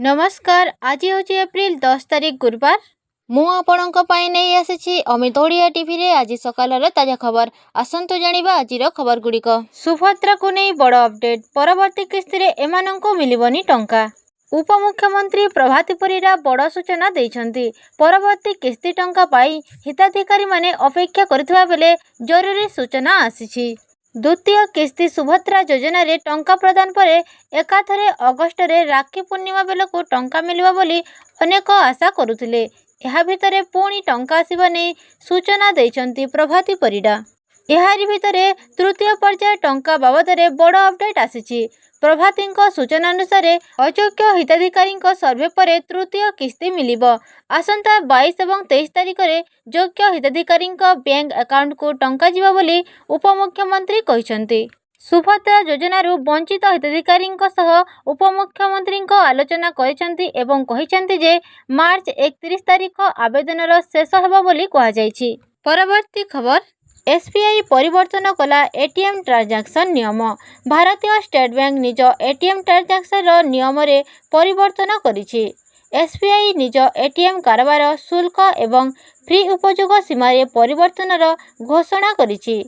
नमस्कार। आज हूँ एप्रिल 10 तारीख गुरुवार। मु आपणक नहीं आसी अमित ओडिया टीवी रे आज सकाल ताजा खबर। आसतु जानिबा आजिर खबर गुड़िक। सुभद्रा को नहीं बड़ अपडेट। परवर्ती किस्ती रे एमानंको मिलिबनी टंका। उपमुख्यमंत्री प्रभाती परिड़ा बड़ सूचना देइछंती। परवर्ती किस्ती टंका पाई हिताधिकारी माने अपेक्षा करथिबा बेले जरूरी सूचना आसीछि। द्वितीय किस्ती सुभद्रा योजना रे टंका प्रदान पर एकाथरे अगस्ट रे राखी पूर्णिमा बेलू टंका मिलिबा बोली अनेक आशा करुथिले। एहा भितरे पुणी टंका आसीबा नै सूचना देइछंती प्रभाती परिड़ा। एहारी भितरे तृतीय पर्याय टंका बाबदरे बड़ अपडेट आसीछि। प्रभातीଙ୍କ सूचना अनुसार अयोग्य हिताधिकारी सर्वे पर तृतीय किस्ती मिलिब। आसंता 22 और 23 तारिख में योग्य हिताधिकारी बैंक अकाउंट को टंका जिबा बोली उपमुख्यमंत्री कहिसंती। सुभद्रा योजनार वंचित हिताधिकारी सह उपमुख्यमंत्री आलोचना करिसंती एवं कहिसंती जे मार्च 31 तारिख आवेदनर शेष हेबा बोली कहुଯାଇଛି। परवर्ती खबर। एसबीआई परिवर्तन कला एटीएम ट्रांजैक्शन नियम। भारतीय स्टेट बैंक निज एटीएम ट्रांजैक्शन नियम रे परिवर्तन करिछि। एसबीआई निज एटीएम कारोबार शुल्क एवं फ्री उपयोग सीमा रे परिवर्तनर घोषणा करिछि।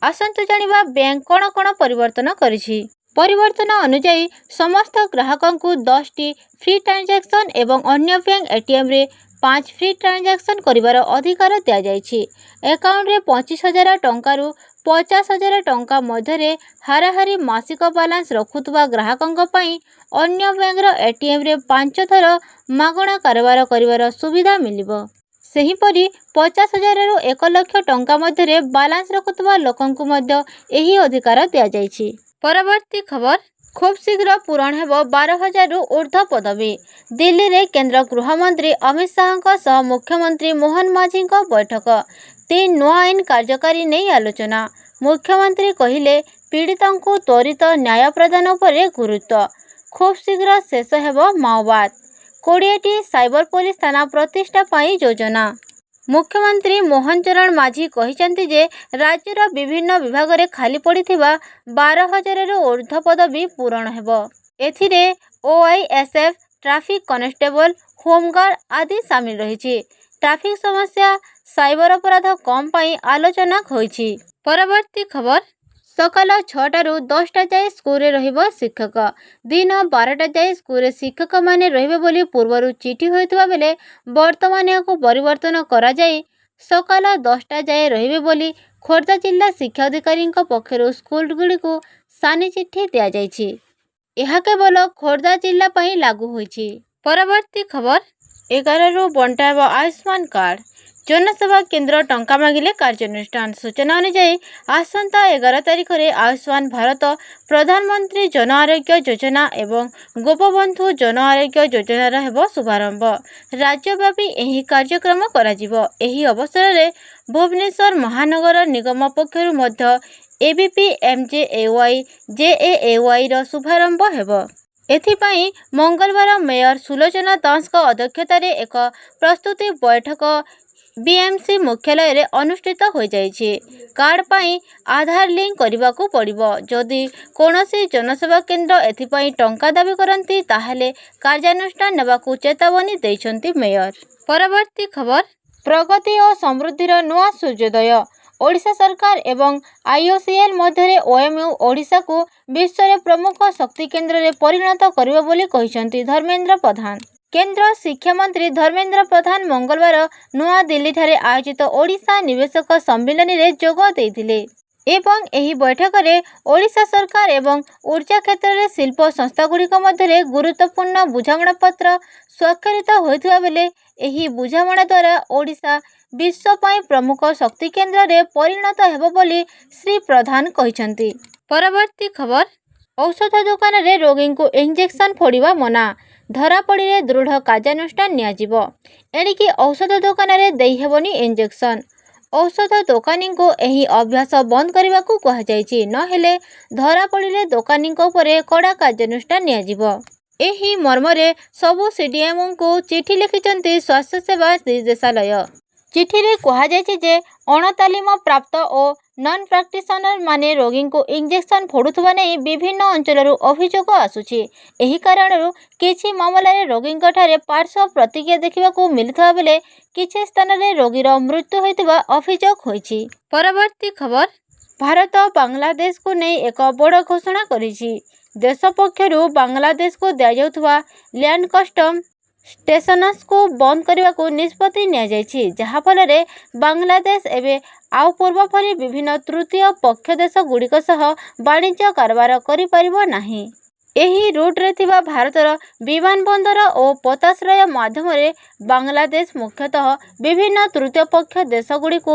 आसंतु जानिबा बैंक कोन कोन परिवर्तन करिछि। परिवर्तन अनुसार समस्त ग्राहकों को 10 टी फ्री ट्रांजैक्शन एवं अन्य बैंक एटीएम रे 5 फ्री ट्रांजैक्शन करिवार अधिकार दिया जाइछि। अकाउंट रे 25,000 टंकारु 50,000 टंका मध्य हाराहारी मासिक बैलेंस रखुवा ग्राहकों पई अन्य बैंक रो एटीएम रे 5 थर मागणा कारोबार करिवार सुविधा मिलिबो। सेहीपरि 50,000 रु 1 लाख टंका मध्य बैलेंस रखुवा लोकंकु मध्य एही अधिकार दिया जाइछि। परवर्ती खबर। खूब शीघ्र पूरण हेब 12,000 रु ऊर्ध्व पदवी। दिल्ली रे केंद्र गृहमंत्री अमित शाह सह मुख्यमंत्री मोहन माझी बैठक। 3 नुआ आईन कार्यकारी नहीं आलोचना। मुख्यमंत्री कहिले पीड़ितों को त्वरित न्याय प्रदान उपरे गुरुत्व। खूब शीघ्र शेष हेब माओवाद। 20टी साइबर पुलिस थाना प्रतिष्ठा पाई योजना। मुख्यमंत्री मोहन चरण माझी कहिसंती जे राज्यर विभिन्न विभाग रे खाली पड़िथिबा 12,000 रु ऊर्ध्व पदवी पूरण हेब। एथिरे ओआईएसएफ, ट्रैफिक कांस्टेबल, होमगार्ड आदि शामिल रहिछि। ट्रैफिक समस्या, साइबर अपराध कम पाई आलोचना होइछि। परवर्ती खबर। सकाल 6टा रु 10टा जाए स्कूल रहिबो शिक्षक। दिन 12टा जाए स्कूल शिक्षक माने रहिबे बोली पूर्वरु चिठी होइतबा बेले वर्तमान याको परिवर्तन करा जाई सकाल 10टा जाए रहिबे बोली खोर्धा जिला शिक्षा अधिकारी पक्षरु स्कूल गुडी को सानी चिठी दिया जाइछि। एहा केवल खोर्धा जिला पई लागू होइछि। परवर्ती खबर। 11 रु बंटाइब आयुष्मान कार्ड। जनसेवा केंद्र टंका मागिले कार्यानुष्ठान। सूचना अनुसार आसंता 11 तारिख में आयुष्मान भारत प्रधानमंत्री जन आरोग्य योजना एवं गोपबंधु जन आरोग्य योजनार हेब शुभारंभ। राज्यव्यापी एही कार्यक्रम कराजिबो। एही अवसर में भुवनेश्वर महानगर निगम पक्षरु मध्य एबीपी एमजेएवाई जेएएवाई रो शुभारंभ हेब। एथिपाई मंगलवार मेयर सुलोचना दास अध्यक्षतार एक प्रस्तुति बैठक बीएमसी मुख्यालय रे अनुष्ठित हो जाइछि। कार्ड पाई आधार लिंक करने को पड़िबो। जदि कोनोसी जनसेवा केंद्र एथिपाई टंका दाबी करंती ताहले कार्यानुष्ठान नेबाकू चेतावनी दैछंती मेयर। परवर्ती खबर। प्रगति और समृद्धिर नुआ सूर्योदय। ओडिशा सरकार एवं आईओसीएल मध्य ओएमयू ओडिशा को विश्व रे प्रमुख शक्ति केंद्र रे परिणत करिबो बोली कहिसंती धर्मेंद्र प्रधान। केंद्र शिक्षा मंत्री धर्मेंद्र प्रधान मंगलवार नुआ दिल्ली ठारे आयोजित ओडिशा निवेशक सम्मेलन रे जोग देइथिले एवं एही बैठक रे ओडिशा सरकार एवं ऊर्जा क्षेत्र रे शिल्प संस्था गुड़िक मध्य गुरुत्वपूर्ण बुझामणा पत्र स्वाक्षरित होइथिबा बेले एही बुझामणा द्वारा ओडिशा विश्व पई प्रमुख शक्ति केंद्र रे परिणत हेबो बोली श्री प्रधान कहिसंती। परवर्ती खबर। औषध दुकान रे रोगी को इंजेक्शन फोड़िबा मना। धरापड़ी रे दृढ़ कार्यानुष्ठान नियाजिबो। एणिकी औषध दुकान रे देई हेबनी इंजेक्शन। औषध दुकानी को एही अभ्यास बंद करने को कहा जायछि। नहेले धरापड़ी रे दुकानी उपरे कड़ा कार्यानुष्ठान नियाजिबो। एही मर्मरे सबु सीडीएमओ को चिठी लिखिचंती स्वास्थ्य सेवा निर्देशालय। चिठी रे कहा जायछि जे अणतालीम प्राप्त और नन प्राक्टिशनर माने रोगी को इंजेक्शन फोड़ुवा नहीं विभिन्न अंचल अभियोग आसुछि। एही कारणरू किछि मामला रोगी पार्श्व प्रतिक्रिया देखा मिलुवा बेले किछि स्थान में रोगीर मृत्यु होइतिबा अभियोग होइछि। परवर्ती खबर, भारत बांग्लादेश को नहीं एक बड़ घोषणा करिछि। देश पक्षरु बांग्लादेश को दिया जाउथुवा लैंड कस्टम स्टेशनस को बंद करने को निष्पत्ति नियाଯାଇଛି, जहाँ फल बांग्लादेश एवं आउ पूर्व परी विभिन्न तृतीय पक्ष देश गुड़िक सह वाणिज्य कारबार करिपारिबो नाही। एही रूट्रे थिबा भारतर विमान बंदर और पोताश्रय माध्यम बांग्लादेश मुख्यतः विभिन्न तृतीय पक्ष देश गुड़िक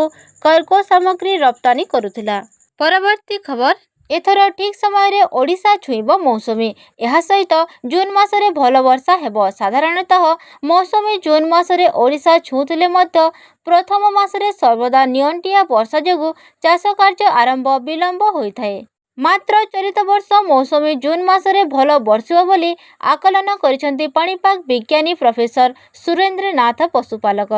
कार्गो सामग्री रप्तानी करुथिला। परवर्ती खबर, एथर ठीक समय ओडिशा छुईब मौसुमी। यह सहित जून मासरे भल वर्षा हेब। साधारणतः मौसुमी जून मासरे ओडिशा छुँले प्रथम मासरे सर्वदा नियंटिया वर्षा जोगु चाष कार्य आरंभ विलंब होइथाए। मात्र चलित वर्ष मौसुमी जून मासरे भल वर्षिब बोली आकलन करिसेंती पाणीपाग विज्ञानी प्रोफेसर सुरेंद्र नाथ पशुपालक।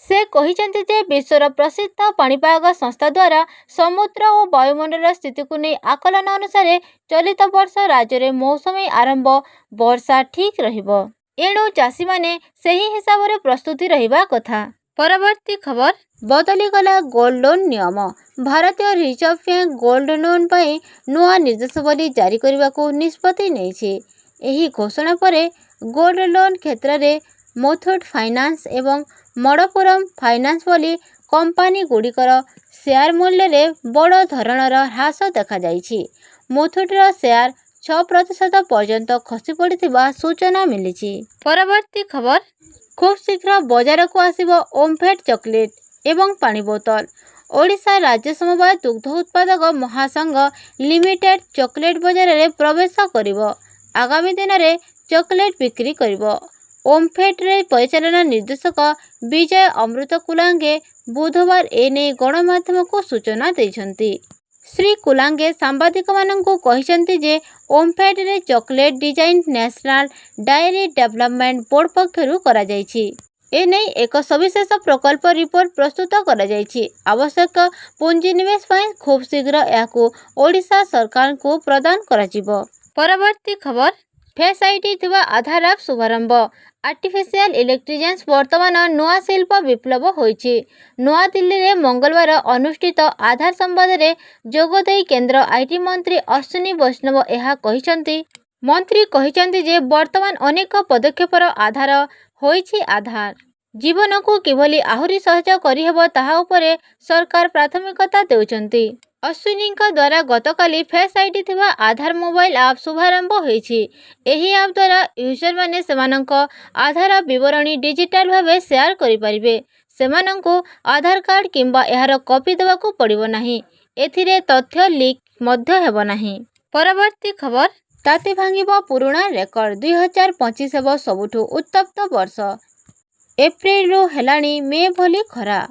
से कहिसेंती जे विश्वर प्रसिद्ध पाणीपाग संस्था द्वारा समुद्र और वायुमंडल स्थिति को नहीं आकलन अनुसार चलित वर्ष राज्य में मौसुमी आरंभ वर्षा ठीक रहिबो। एणु चाषी माने सही हिसाब से प्रस्तुति रहिबा कथा। परवर्ती खबर, बदली गला गोल्ड लोन नियम। भारतीय रिजर्व बैंक गोल्ड लोन पर नुआ निर्देशावली जारी करने को निष्पत्ति नहीं। एही घोषणा पर गोल्ड लोन क्षेत्र में मुथूट फाइनान्स एवं मणपुरम फाइनान्स बोली कंपनी गुड़िकर शेयर मूल्य में बड़ धरणर ह्रास देखा जाइछि। मुथूटर शेयर 6% पर्यंत खसी पड़ा सूचना मिली। परवर्ती खबर, खूब शीघ्र बाजार को आसिबो ओमफेड चॉकलेट एवं पानी बोतल। ओडिशा राज्य समवाय दुग्ध उत्पादक महासंघ लिमिटेड चॉकलेट बाजार में प्रवेश करिबो। आगामी दिन में चॉकलेट बिक्री करिबो। ओमफेड रे परिचालन निर्देशक विजय अमृत कुलांगे बुधवार एने गणमाध्यम को सूचना देइछन्ति। श्री कुलांगे सांबादिक माननकु कहिसन्ति जे ओमफेड रे chocolate design national dairy development board पक्षरु करा जाइछि। एने एक सविशेष प्रकल्प रिपोर्ट प्रस्तुत करा जाइछि। आवश्यक पुंजी निवेश पई खूब शीघ्र याकु ओडिशा सरकार को प्रदान करा जिवो। परवर्ती खबर, फेस आईडी थिबा आधार ऐप शुभारंभ। आर्टिफिशियल इंटेलिजेंस वर्तमान नुआ शिल्प विप्लव होइछि। नुआ दिल्ली रे मंगलवार अनुष्ठित आधार संवाद रे जोगदेई केंद्र आईटी मंत्री अश्विनी वैष्णव यह कहिसंती। मंत्री कहिसंती जे वर्तमान अनेक पदक्षेपर आधार होइछि। आधार जीवन को किभली आहुरी सहज करिहेब ताहा उपरे सरकार प्राथमिकता देउछंती। अश्विनी द्वारा गतकाली फेस आईडी थिबा आधार मोबाइल ऐप शुभारंभ होइछि। एही ऐप द्वारा यूजर माने सेमानंक आधार विवरणी डिजिटल भावे शेयर करि परिबे। सेमानंकु आधार कार्ड किंबा एहार कॉपी देबाकू पड़िबो नाही। एथिरे तथ्य लीक मध्य हेबो नाही। परवर्ती खबर, ताती भांगिबो पुराणा रेकर्ड। 2025 हेबो सबुठु उत्तप्त वर्ष। एप्रिल रु हेलाणी मे भली खरा।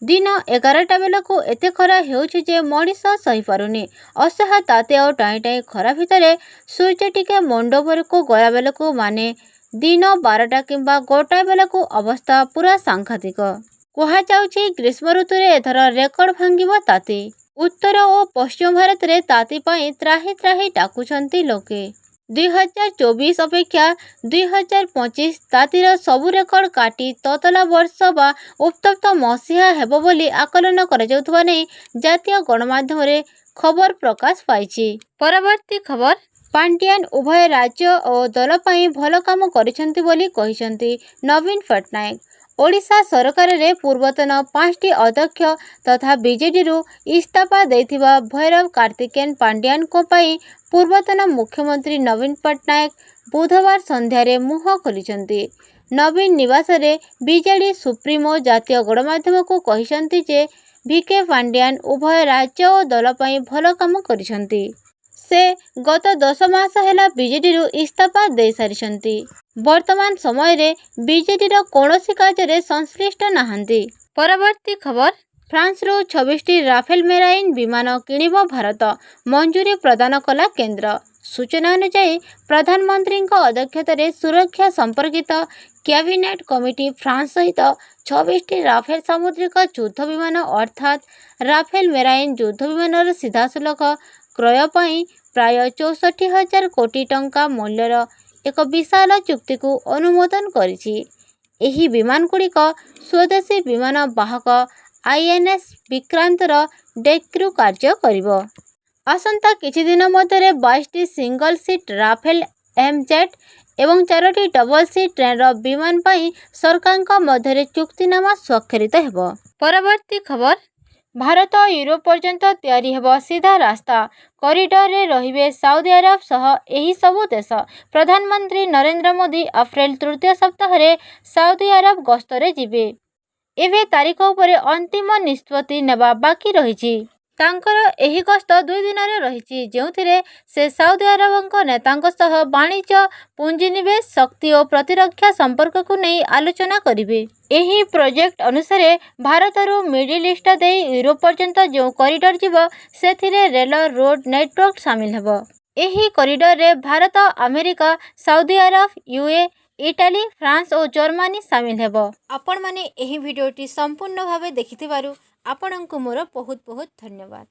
दिन 11टा बेलू एते खरा हेउछि जे मनीष सही पारुनी। असह्य ताते और टाई टाई खरा भितर सूर्य टिके मुंड उपरकू गला बेलू माने दिन 12टा किंबा गोटाए बेलू अवस्था पूरा सांघातिक। कहुछि ग्रीष्म ऋतु रे एथर रेकर्ड भांगिबो ताती। उत्तर और पश्चिम भारत रे ताती पई त्राही त्राही डाकुछंती लोके। 2024 अपेक्षा 2025 तातीर सबु रेकर्ड काटी ततला वर्ष बा उत्तप्त मसीहा हेबो बोली आकलन करा जाउथबा नै जातीय गणमाध्यम रे खबर प्रकाश पाइछि। परवर्ती खबर, पांड्यान उभय राज्य और दल पई भल काम करिसंती बोली कहिसंती नवीन पटनायक। ओडिशा सरकार रे पूर्वतन 5टी अध्यक्ष तथा बीजेडी रु इस्तीफा देथिबा भैरव कार्तिकेयन पांड्यान को पाई पूर्वतन मुख्यमंत्री नवीन पटनायक बुधवार संध्यारे मुह खोलिछंती। नवीन निवास रे बीजेडी सुप्रीमो जातीय गणमाध्यम को कहिसंती जे वीके पांड्यान उभय राज्य और दल पई भल काम करिसंती। से गत 10 मास हेला बीजेडी रु इस्तीफा दे सारिसंती। वर्तमान समय रे बीजेडी रो कोनोसी कार्य संश्लिष्ट नाहंती। परवर्ती खबर, फ्रांस रु 26टी राफेल मेराइन विमान किणिब भारत। मंजूरी प्रदान कला केंद्र। सूचना अनुଯାयी प्रधानमंत्री अध्यक्षतार सुरक्षा संपर्कित कैबिनेट कमिटी फ्रांस सहित 26टी राफेल सामुद्रिक युद्ध विमान अर्थात राफेल मेराइन युद्ध विमान सीधासलख क्रय पर प्राय 64,000 कोटी टंका मूल्यर एक विशाल चुक्ति को अनुमोदन करिछि। एही विमानगुड़िक स्वदेशी विमान बाहक आईएनएस विक्रांतर डेक्रू कार्य करिबो। आसंता किछि दिन मध्य 22टी सिंगल सीट राफेल एमजेट एवं 4टी डबल सीट ट्रेन विमान पर सरकार मध्य चुक्तिनामा स्वाक्षरित हेबो। परवर्ती खबर भारत यूरोप पर्यंत तैयारी हेबो सीधा रास्ता कॉरिडोर रे रहिबे साउदी अरब सह एही सबु देश। प्रधानमंत्री नरेंद्र मोदी अप्रैल तृतीय सप्ताह रे साउदी अरब गस्तरे जिबे। एबे तारीख उपरे अंतिम निष्पत्ति नेबा बाकी रहिछि। तांकर एही गस्त 2 दिन रे रहिछि जेउथिरे से साउदी अरबक नेतांक सह वाणिज्य पुंजीनिवेश शक्ति और प्रतिरक्षा संपर्क को नहीं आलोचना करिवे। एही प्रोजेक्ट अनुसार भारतरू मिडिल ईस्ट दे यूरोप पर्यंत जो कॉरिडोर जीव सेथिरे रेल रोड नेटवर्क शामिल हेबो। एही कॉरिडोर रे Bharat America Saudi Arab UAE Italy France और जर्मनी शामिल हेबो। आपण माने एही वीडियोटी संपूर्ण भावे देखिथिबारु आपणଙ୍କୁ मोर बहुत बहुत धन्यवाद।